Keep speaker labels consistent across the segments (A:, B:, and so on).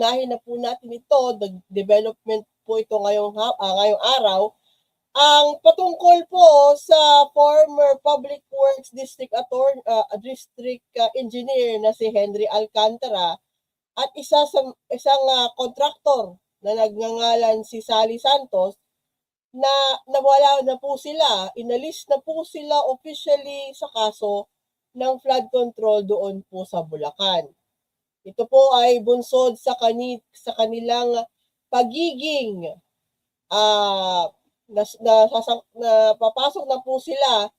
A: unahin na po natin ito, development po ito ngayong araw. Ang patungkol po sa former Public Works District Engineer na si Henry Alcantara at isang kontraktor na nagngangalan si Sally Santos na nawala na po sila, inalis na po sila officially sa kaso ng flood control doon po sa Bulacan. Ito po ay bunsod sa kanilang pagiging papasok na po sila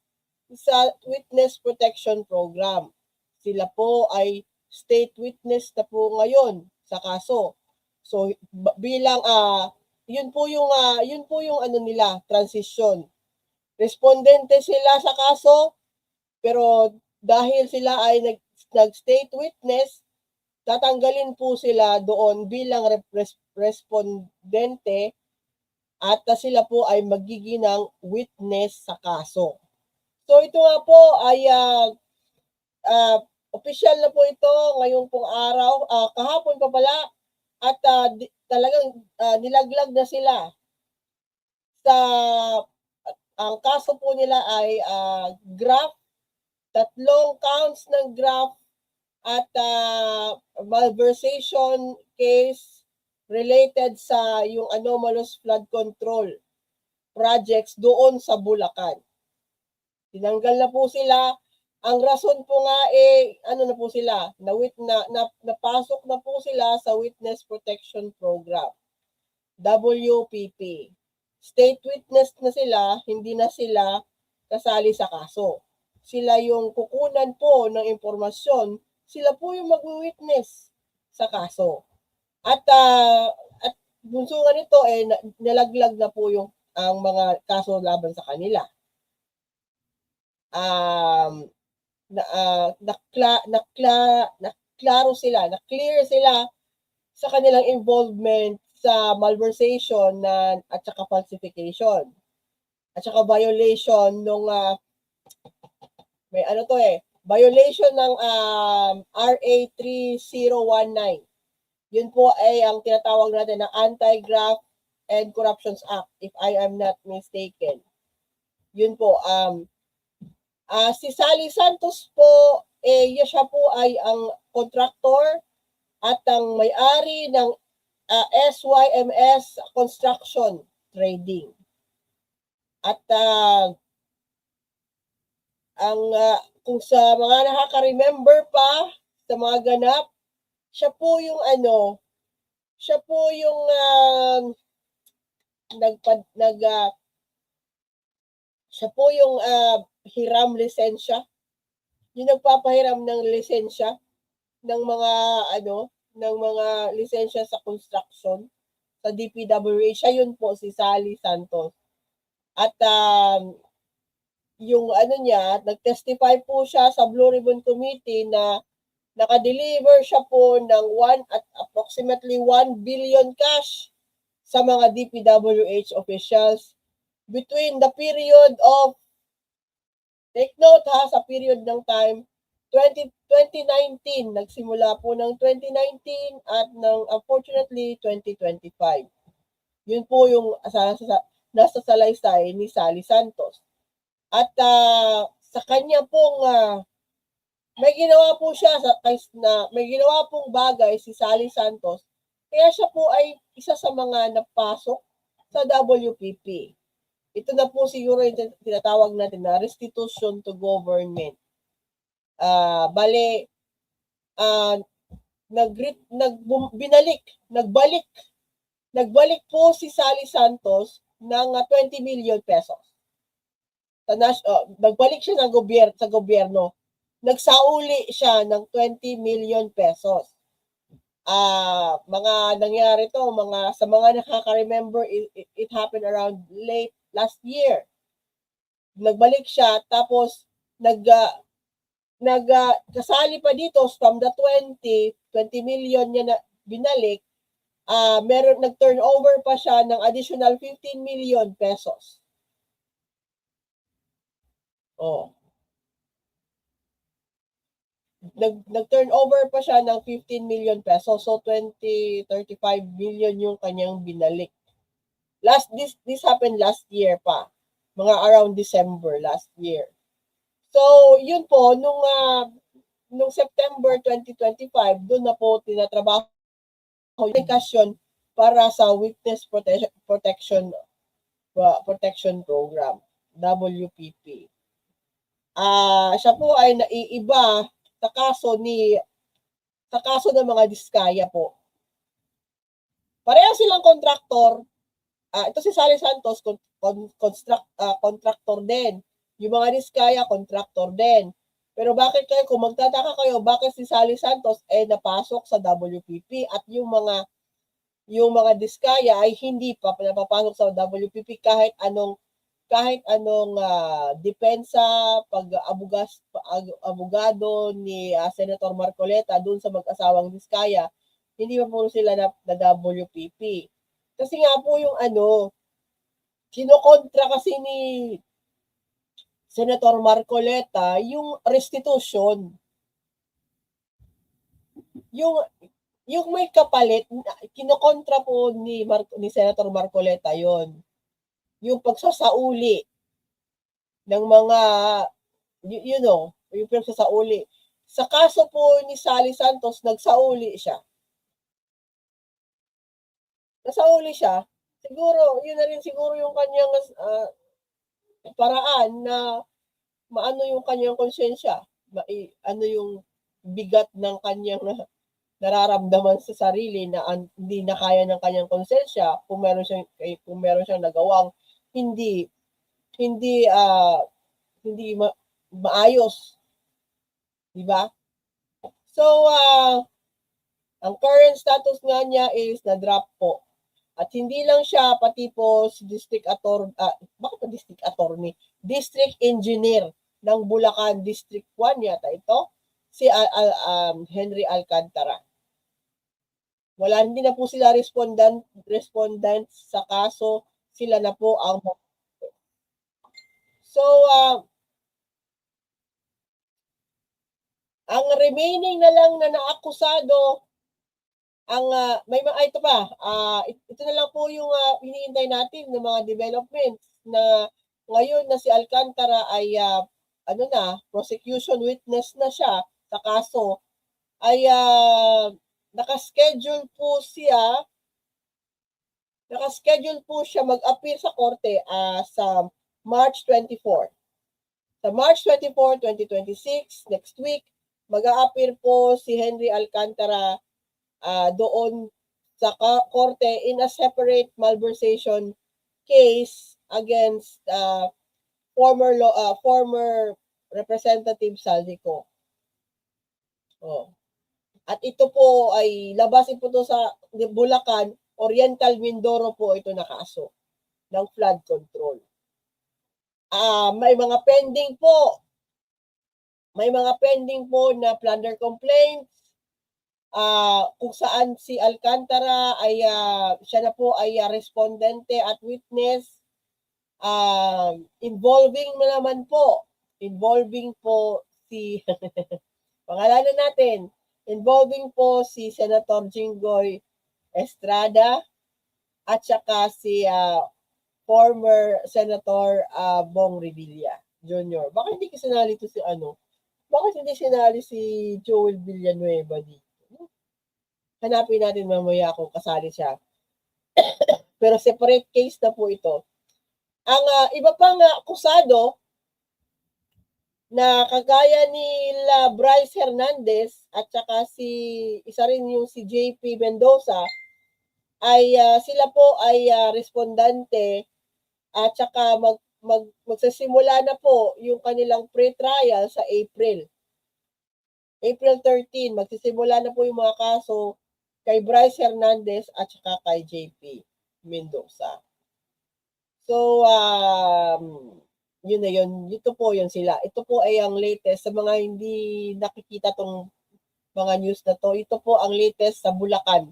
A: sa Witness Protection Program. Sila po ay state witness na po ngayon sa kaso. So bilang yun po yung ano nila, transition. Respondente sila sa kaso, pero dahil sila ay nag-state witness, tatanggalin po sila doon bilang respondente at sila po ay magiginang witness sa kaso. So ito nga po ay official na po ito ngayong pong araw, kahapon pa pala, at talagang nilaglag na sila sa ang kaso po nila ay graft, 3 counts ng graft at malversation case related sa yung anomalous flood control projects doon sa Bulacan. Tinanggal na po sila. Ang rason po nga ano na po sila, napasok na po sila sa Witness Protection Program, WPP. State witness na sila, hindi na sila kasali sa kaso. Sila yung kukunan po ng impormasyon, sila po yung mag-witness sa kaso. At bunsungan nito nalaglag na po yung ang mga kaso laban sa kanila. Clear sila sa kanilang involvement sa malversation at saka falsification. At saka violation nung violation ng RA 3019. Yun po ay ang tinatawag natin na Anti-Graft and Corruptions Act, if I am not mistaken. Yun po. Si Sally Santos po, siya po ay ang contractor at ang may-ari ng SYMS Construction Trading. At kung sa mga nakaka-remember pa sa mga ganap, siya po yung hiram lisensya. Yung nagpapahiram ng lisensya ng mga lisensya sa construction sa DPWH. Siya yun po, si Sally Santos. At yung nag-testify po siya sa Blue Ribbon Committee na nakadeliver siya po ng approximately 1 billion cash sa mga DPWH officials between the period of, take note sa period ng time, 2019, nagsimula po ng 2019 at unfortunately 2025. Yun po yung nasa salaysay ni Sally Santos. At sa kanya pong may ginawa pong bagay si Sally Santos, kaya siya po ay isa sa mga napasok sa WPP. Ito na po siguro yung tinatawag natin na restitution to government. Nagbalik po si Sally Santos ng 20 million pesos. Nagbalik siya sa gobyerno. Nagsauli siya ng 20 million pesos. Mga nangyari to, sa mga nakaka-remember, it happened around late last year. Nagbalik siya, tapos kasali pa dito from the 20 million niya na binalik, nag-turnover pa siya ng additional 15 million pesos. nag-turnover pa siya ng 15 million pesos. So 35 million yung kanyang binalik. This happened last year pa. Mga around December last year. So, yun po, nung September 2025, doon na po tinatrabaho yung application para sa Witness Protection Program, WPP. Siya po ay naiiba sa kaso ng mga diskaya po. Pareho silang kontraktor. Ito si Sally Santos, contractor din. Yung mga diskaya, contractor din. Pero bakit kayo, kung magtataka kayo, bakit si Sally Santos ay napasok sa WPP at yung mga diskaya ay hindi pa napapasok sa WPP kahit anong depensa, abogado ni Senator Marcoleta doon sa mag-asawang diskaya, hindi pa po sila na WPP. Kasi nga po yung kinokontra kasi ni Senator Marcoleta yung restitution. Yung may kapalit, kinokontra po ni Senator Marcoleta yon. Yung pagsasauli ng mga, yung pagsasauli. Sa kaso po ni Sally Santos, nagsauli siya. Siguro, yun na rin siguro yung kanyang paraan na maano yung kanyang konsensya. Ano yung bigat ng kanyang nararamdaman sa sarili na hindi na kaya ng kanyang konsensya kung meron siyang nagawang hindi maayos. Di ba? So, ang current status nga niya is na-drop po. At hindi lang siya, pati po si District Engineer ng Bulacan District 1 yata ito, si Henry Alcantara. Hindi na po sila respondent sa kaso, sila na po ang ang remaining na lang na naakusado ito pa, ito na lang po yung hinihintay natin ng mga developments na ngayon na si Alcantara ay prosecution witness na siya sa kaso, ay nakaschedule po siya mag-appear sa korte sa March 24. Sa March 24, 2026, next week, mag-a-appear po si Henry Alcantara doon sa korte in a separate malversation case against former Representative Saldico. At ito po ay labasin po to sa Bulacan, Oriental Mindoro po ito na kaso ng flood control. May mga pending po na plunder complaints, kung saan si Alcantara ay siya na po ay respondente at witness, involving si pangalanan natin, involving po si Senator Jinggoy Estrada at saka si former Senator Bong Revilla Jr. Bakit hindi sinali ito bakit hindi sinali si Joel Villanueva dito? Hanapin natin mamaya kung kasali siya. Pero separate case na po ito. Ang iba pang akusado na kagaya nila Bryce Hernandez at saka isa rin yung si JP Mendoza ay sila po ay respondante at saka magsasimula na po yung kanilang pre-trial sa April 13, magsisimula na po yung mga kaso kay Bryce Hernandez at saka kay JP Mendoza. So, yun na yun. Ito po yun sila. Ito po ay ang latest. Sa mga hindi nakikita tong mga news na to, ito po ang latest sa Bulacan.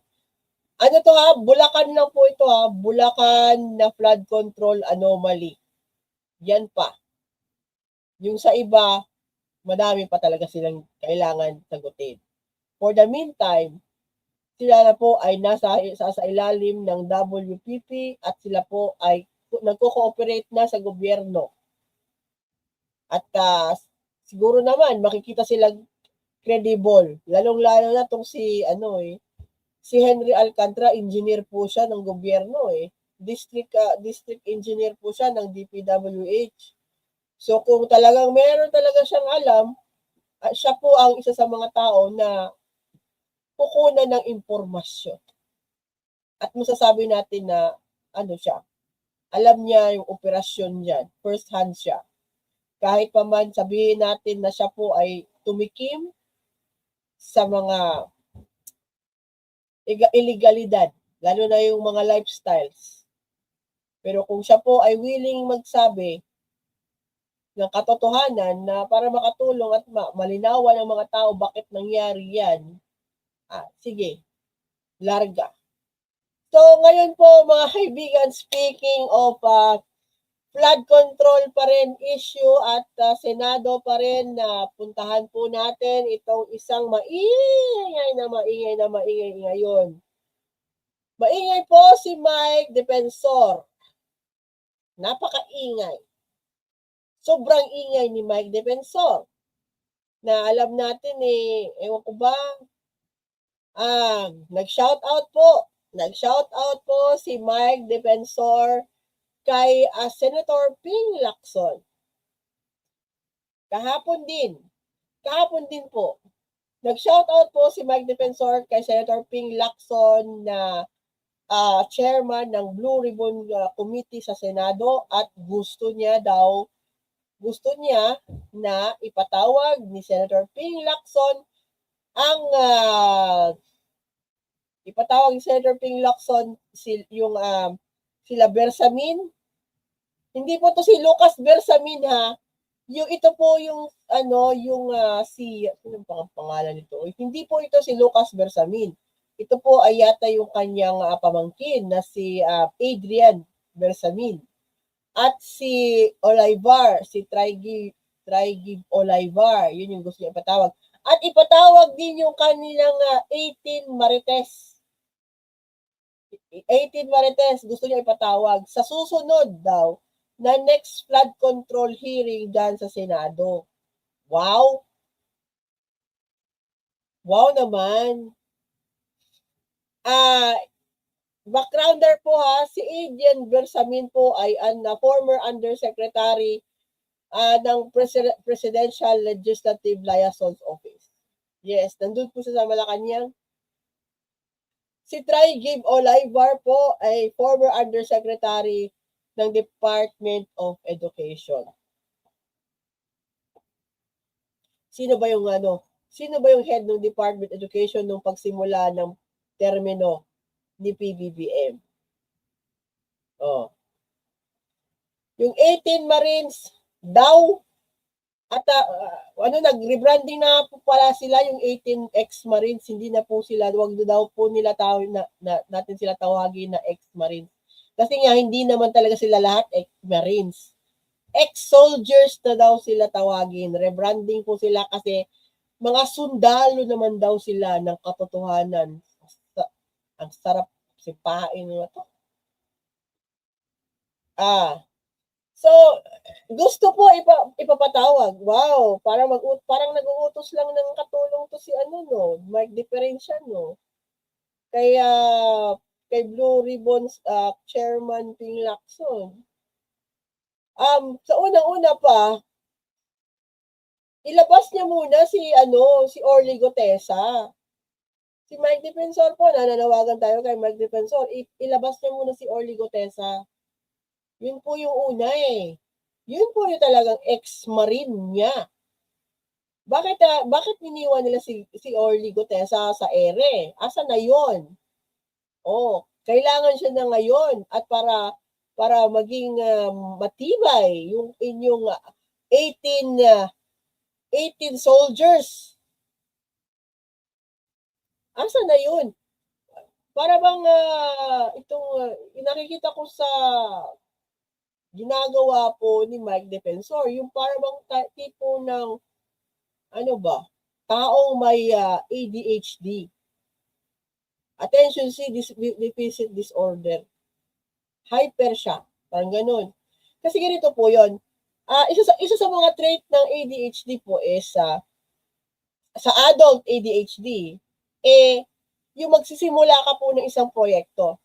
A: Ano to Bulacan lang po ito Bulacan na flood control anomaly. Yan pa. Yung sa iba, madami pa talaga silang kailangan sagutin. For the meantime, sila na po ay sa ilalim ng WPP at sila po ay nagko-cooperate na sa gobyerno. At siguro naman makikita silang credible, lalong-lalo na tong si si Henry Alcantara, engineer po siya ng gobyerno district engineer po siya ng DPWH. So kung talagang meron talaga siyang alam, siya po ang isa sa mga tao na kukunan ng impormasyon. At masasabi natin na siya, alam niya yung operasyon niyan, first hand siya. Kahit pa man sabihin natin na siya po ay tumikim sa mga illegalidad, lalo na yung mga lifestyles. Pero kung siya po ay willing magsabi ng katotohanan na para makatulong at malinawan ng mga tao bakit nangyari yan, sige, larga. So ngayon po mga kaibigan, speaking of flood control pa rin issue at Senado pa rin na puntahan po natin itong isang maingay ngayon. Maingay po si Mike Defensor. Napakaingay. Sobrang ingay ni Mike Defensor. Na alam natin ewan ko ba, nag-shoutout po si Mike Defensor kay Senator Ping Lacson. Kahapon din po, nag-shoutout po si Mike Defensor kay Senator Ping Lacson na chairman ng Blue Ribbon Committee sa Senado at gusto niya na ipatawag ni Senator Ping Lacson sila Bersamin. Hindi po to si Lucas Bersamin ha. Ito po yung anong pangalan nito? Hindi po ito si Lucas Bersamin. Ito po ay yata yung kanyang pamangkin na si Adrian Bersamin. At si Olivar, si Trigib Olivar, yun yung gusto niya ipatawag. At ipatawag din yung kanilang 18 Marites. 18 Marites gusto niya ipatawag sa susunod daw na next flood control hearing dyan sa Senado. Wow! Wow naman! Backgrounder po ha, si Adrian Bersamin po ay former undersecretary ng Presidential Legislative Liaison's Office. Yes, nandun po siya sa Malacanang. Si Trigib Olivar po ay former undersecretary ng Department of Education. Sino ba yung head ng Department of Education nung pagsimula ng termino ni PBBM? Yung 18 Marines daw at nag-rebranding na po pala sila yung 18 ex-Marines, hindi na po sila, wag daw po nila natin sila tawagin na ex-Marines. Kasi nga hindi naman talaga sila lahat ex-Marines. Ex-soldiers na daw sila tawagin. Rebranding po sila kasi mga sundalo naman daw sila ng katotohanan. Ang sarap sipain mo to. So, gusto po ipapatawag. Wow, parang nag-uutos lang ng katulong to si Mike Differential, no? Kay Blue Ribbons Chairman Ping Lacson. Sa unang-una pa, ilabas niya muna si Orly Gotesa. Si Mike Defensor po, nananawagan tayo kay Mike Defensor, ilabas niya muna si Orly Gotesa. Yun po yung una Yun po yung talagang ex-marine niya. Bakit iniwan nila si Orly Gotesa sa ere? Asa na yun? Kailangan siya na ngayon at para maging matibay yung inyong 18 soldiers. Asa na yun? Para bang nakikita ko sa ginagawa po ni Mike Defensor, yung para bang tipo ng ano ba, taong may ADHD. Attention deficit disorder. Hyper siya. Parang ganun. Kasi ganito po yun. Isa sa mga trait ng ADHD po is sa adult ADHD, yung magsisimula ka po ng isang proyekto.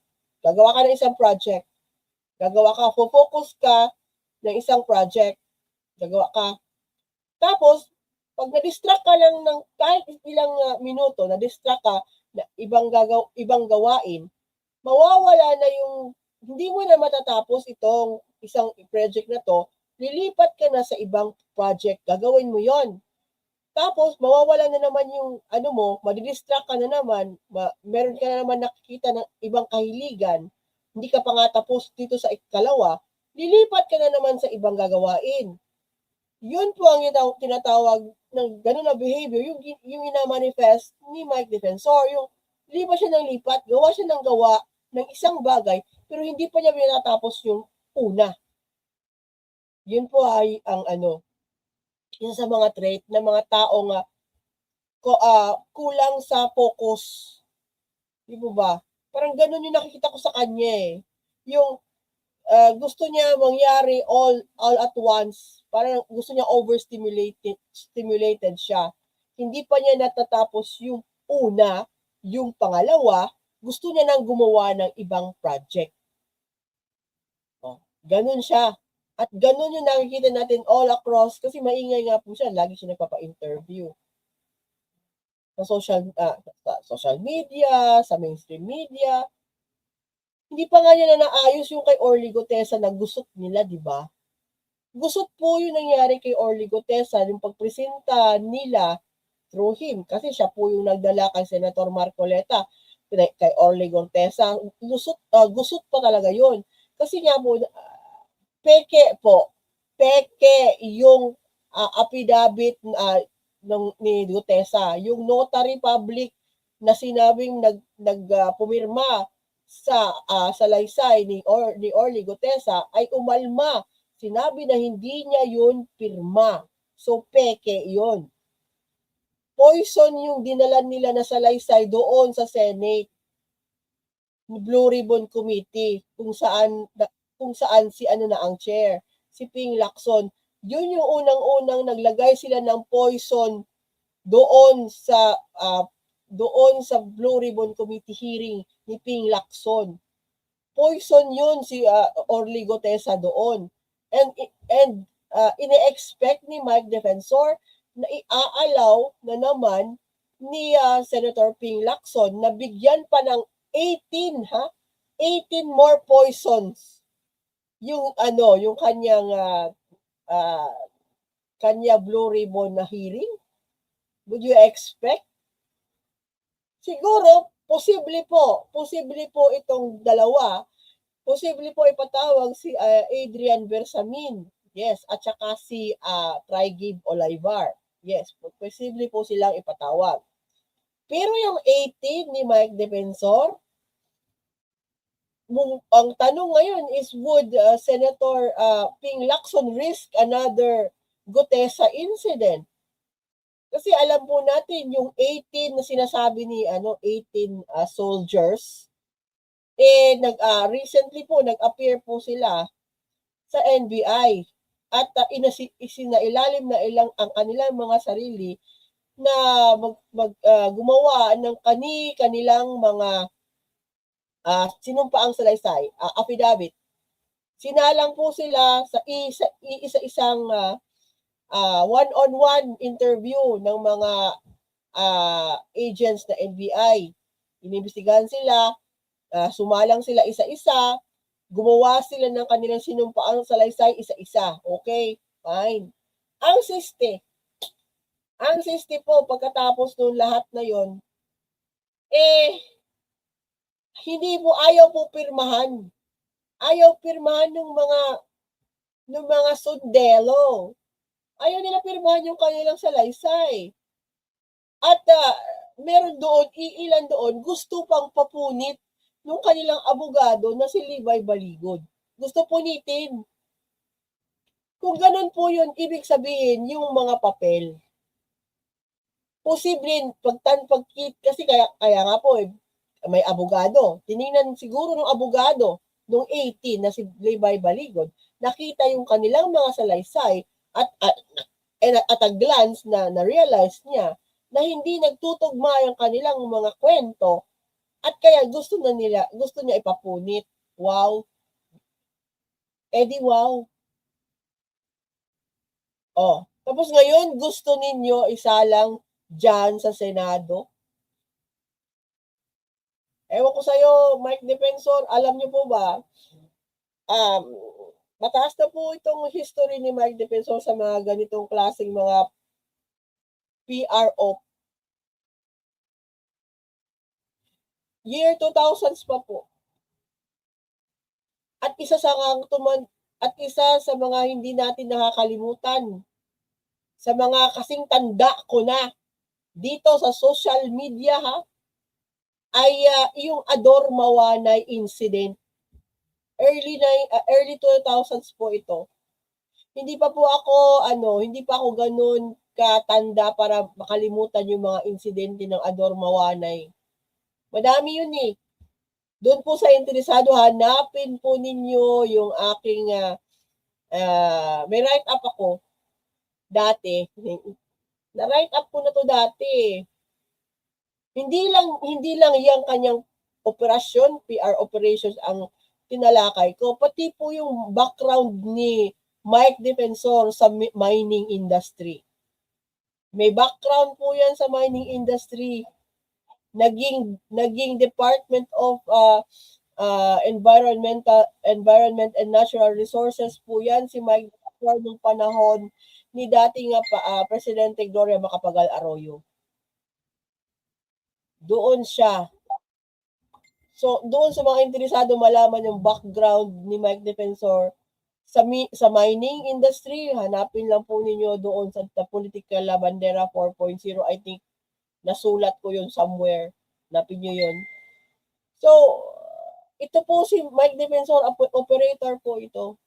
A: Gagawa ka ng isang project. Focus ka ng isang project. Gagawa ka. Tapos, pag na-distract ka lang ng kahit ilang minuto, na-distract ka na ibang gawain, mawawala na yung, hindi mo na matatapos itong isang project na to, lilipat ka na sa ibang project, gagawin mo yon. Tapos, mawawala na naman yung, madidistract ka na naman, meron ka na naman nakikita ng ibang kahiligan, hindi ka pa nga tapos dito sa ikalawa, lilipat ka na naman sa ibang gagawain. Yun po ang tinatawag ng gano'n na behavior, yung ina-manifest ni Mike Defensor, yung lipat siya ng lipat, gawa siya ng gawa ng isang bagay, pero hindi pa niya binatapos yung una. Yun po ay ang isa sa mga trait ng mga taong kulang sa focus. Di ba ba? Parang ganun yung nakikita ko sa kanya eh. Yung gusto niya mangyari all at once. Parang gusto niya overstimulated siya. Hindi pa niya natatapos yung una, yung pangalawa, gusto niya nang gumawa ng ibang project. Ganun siya. At ganun yung nakikita natin all across kasi maingay nga po siya. Lagi siya nagpapa-interview. Sa social media, sa mainstream media. Hindi pa nga niya na naayos yung kay Orly Gutesa na gusot nila, di ba? Gusot po yung nangyari kay Orly Gutesa yung pagpresenta nila through him. Kasi siya po yung nagdala kay Senator Marcoleta kay Orly Gutesa. Gusot pa talaga yun. Kasi nga po, peke yung affidavit ni Gutesa. Yung notary public na sinabing pumirma sa salaysay ni Orly Gutesa ay umalma. Sinabi na hindi niya yun pirma. So, peke yun. Poison yung dinala nila na salaysay doon sa Senate. Blue Ribbon Committee kung saan si na ang chair, si Ping Lacson. Yun yung unang-unang naglagay sila ng poison doon sa Blue Ribbon Committee hearing ni Ping Lacson. Poison yun si Orly Gutesa doon. And ine-expect ni Mike Defensor na iaalaw na naman ni Senator Ping Lacson na bigyan pa ng 18 more poisons yung kanyang kanya Blue Ribbon na hearing. Would you expect? Siguro, posible po itong dalawa. Posible po ipatawag si Adrian Bersamin. Yes, at saka si Trigib Olivar. Yes, posible po silang ipatawag. Pero yung 18 ni Mike Defensor, ang tanong ngayon is, would Senator Ping Lacson risk another Gutesa incident? Kasi alam po natin yung 18 na sinasabi ni 18 soldiers, recently po nag-appear po sila sa NBI at isinailalim na ilang ang kanilang mga sarili na gumawa ng kanilang mga sinumpaang salaysay, affidavit. Sinalang po sila sa isa-isang one-on-one interview ng mga agents na NBI. Inimbestigahan sila, sumalang sila isa-isa, gumawa sila ng kanilang sinumpaang salaysay isa-isa. Okay, fine. Ang siste po, pagkatapos ng lahat na yon, hindi po ayaw po pirmahan. Ayaw pirmahan ng mga sundelo. Ayaw nila pirmahan yung kanilang salaysay. At meron doon, ilan doon, gusto pang papunit ng kanilang abogado na si Libay Baligod. Gusto punitin. Kung ganun po yun, ibig sabihin, yung mga papel, posibleng kasi kaya nga po may abogado. Tiningnan siguro ng abogado nung 18 na si Levi Baligon, nakita yung kanilang mga salaysay at a glance na realize niya na hindi nagtutugma yung kanilang mga kwento at kaya gusto niya ipapunit. Wow. Di wow. Tapos ngayon gusto ninyo isalang dyan sa Senado. Ewan ko sa'yo, Mike Defensor, alam niyo po ba, mataas na po itong history ni Mike Defensor sa mga ganitong klaseng mga PRO. Year 2000s pa po. At isa sa mga hindi natin nakakalimutan, sa mga kasing tanda ko na dito sa social media ay yung Ador Mawanay incident. Early 2000s po ito. Hindi pa ako ganun katanda para makalimutan yung mga insidente ng Ador Mawanay. Madami yun eh. Doon po sa interesado, hanapin po ninyo yung aking may write up ako dati. Na-write up ko na to dati. Hindi lang yung kanyang operasyon, PR operations ang tinalakay ko, pati po yung background ni Mike Defensor sa mining industry. May background po yan sa mining industry. Naging Department of Environment and Natural Resources po yan si Mike Defensor nung panahon ni dating Presidente Gloria Macapagal Arroyo. Doon siya. So, doon sa mga interesado malaman yung background ni Mike Defensor sa mining industry, hanapin lang po ninyo doon sa The Political Bandera 4.0. I think nasulat ko yun somewhere. Hanapin nyo yun. So, ito po si Mike Defensor, operator po ito.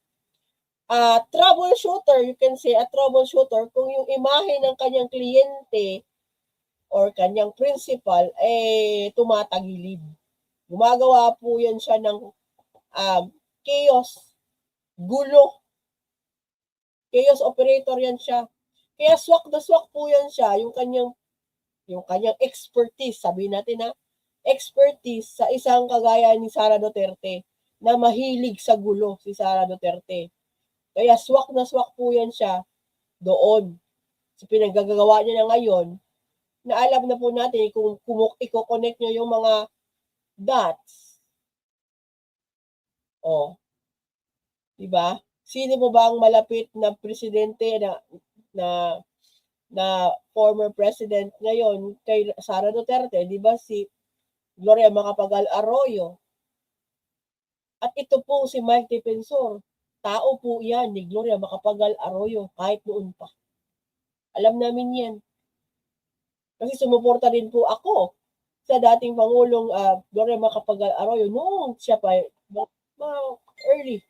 A: Troubleshooter, you can say a troubleshooter kung yung imahe ng kanyang kliyente or kanyang principal tumatagilid. Gumagawa po yan siya ng chaos, gulo. Chaos operator yan siya. Kaya swak na swak po yan siya, yung kanyang expertise, sabihin natin expertise sa isang kagaya ni Sara Duterte na mahilig sa gulo si Sara Duterte. Kaya swak na swak po yan siya doon. Sa pinagagawa niya na ngayon, na alam na po natin kung i-connect nyo yung mga dots. Diba? Sino mo ba ang malapit na presidente na former president ngayon kay Sara Duterte? Diba si Gloria Macapagal Arroyo? At ito po si Mike Defensor. Tao po yan ni Gloria Macapagal Arroyo kahit noon pa. Alam namin yan. Kasi sumuporta rin po ako sa dating Pangulong Gloria Macapagal Arroyo noong siya pa early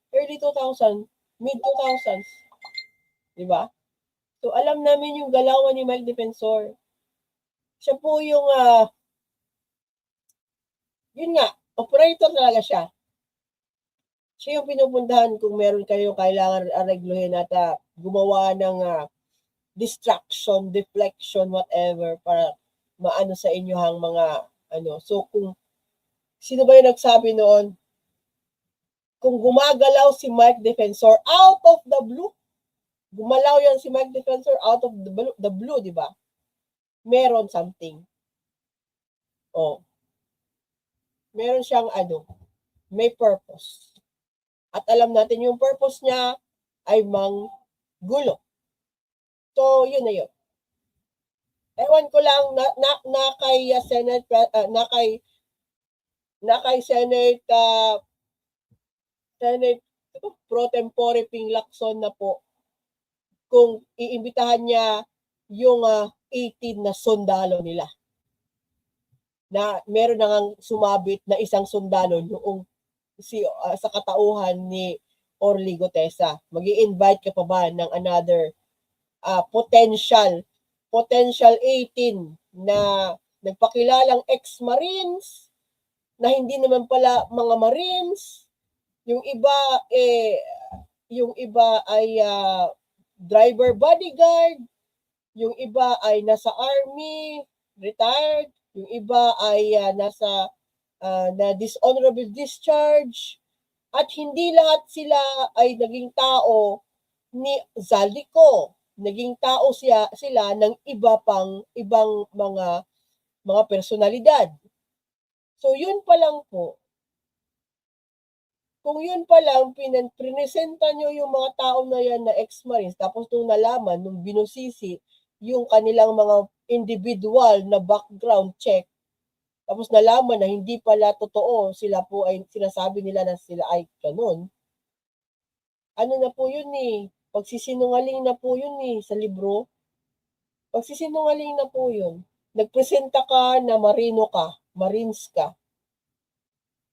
A: 2000, mid 2000s. Diba? So alam namin yung galawan ni Mike Defensor. Siya po yung yun nga, operator talaga siya. Siya yung pinupuntahan kung meron kayong kailangan aregluhin at gumawa ng distraction, deflection, whatever, para maano sa inyo hang mga So kung sino ba yung nagsabi noon? Kung gumagalaw si Mike Defensor out of the blue, gumalaw yan si Mike Defensor out of the blue, di ba? Meron something. Meron siyang may purpose. At alam natin yung purpose niya ay manggulo. So, yun na yun. Ewan ko lang na kay Senate Senate pro tempore Ping Lacson na po kung iimbitahan niya yung 18 na sundalo nila. Na meron nang sumabit na isang sundalo noong sa katauhan ni Orly Gutesa. Mag-i-invite ka pa ba ng another potential potential 18 na nagpakilalang ex-Marines na hindi naman pala mga Marines. Yung iba ay driver bodyguard, yung iba ay nasa army, retired, yung iba ay nasa na dishonorable discharge, at hindi lahat sila ay naging tao ni Zaldico. Naging tao sila ng ibang mga personalidad. So yun pa lang po. Kung yun pa lang, pinesenta nyo yung mga tao na yan na ex-Marines, tapos nung nalaman, nung binusisi yung kanilang mga individual na background check, tapos nalaman na hindi pala totoo, sila po ay sinasabi nila na sila ay ganun. Ano na po yun pagsisinungaling na po yun sa libro. Pagsisinungaling na po yun. Nagpresenta ka na Marines ka.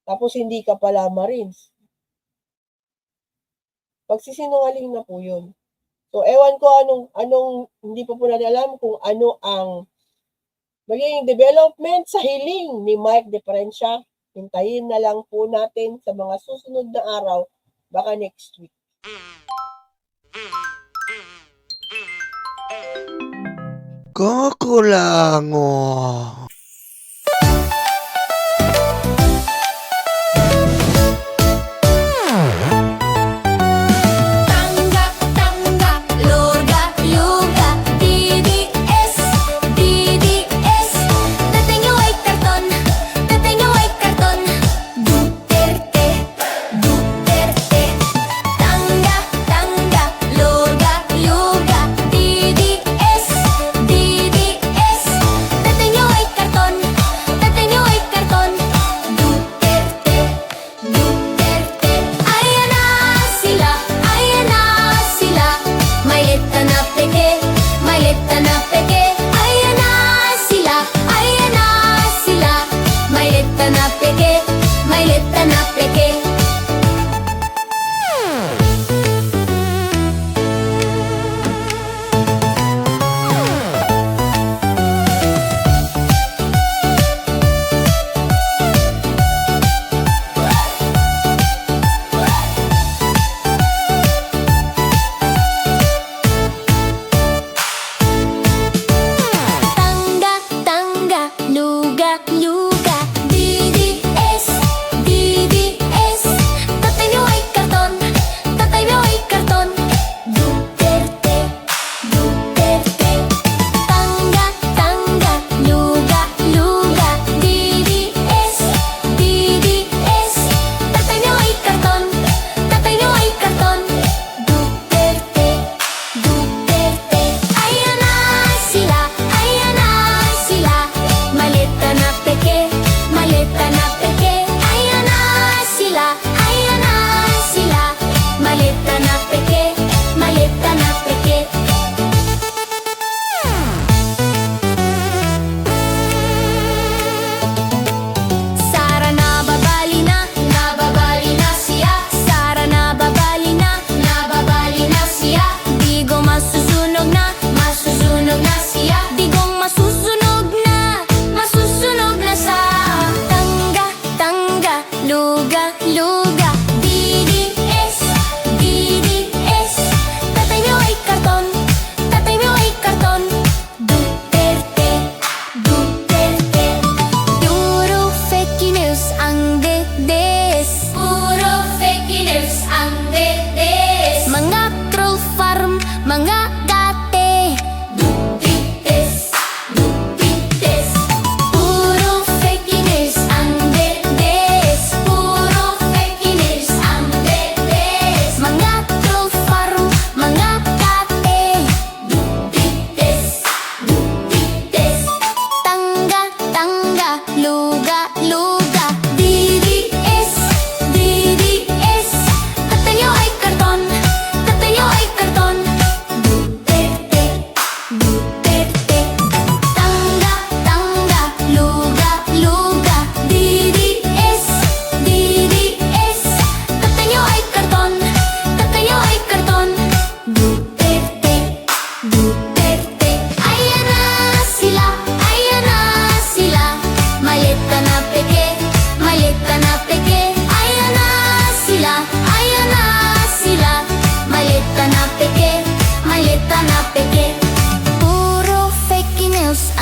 A: Tapos hindi ka pala Marines. Pagsisinungaling na po yun. So, ewan ko anong hindi pa po natin alam kung ano ang magiging development sa hiling ni Mike Diferensya. Hintayin na lang po natin sa mga susunod na araw, baka next week.
B: Kakulango.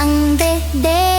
B: Ang dede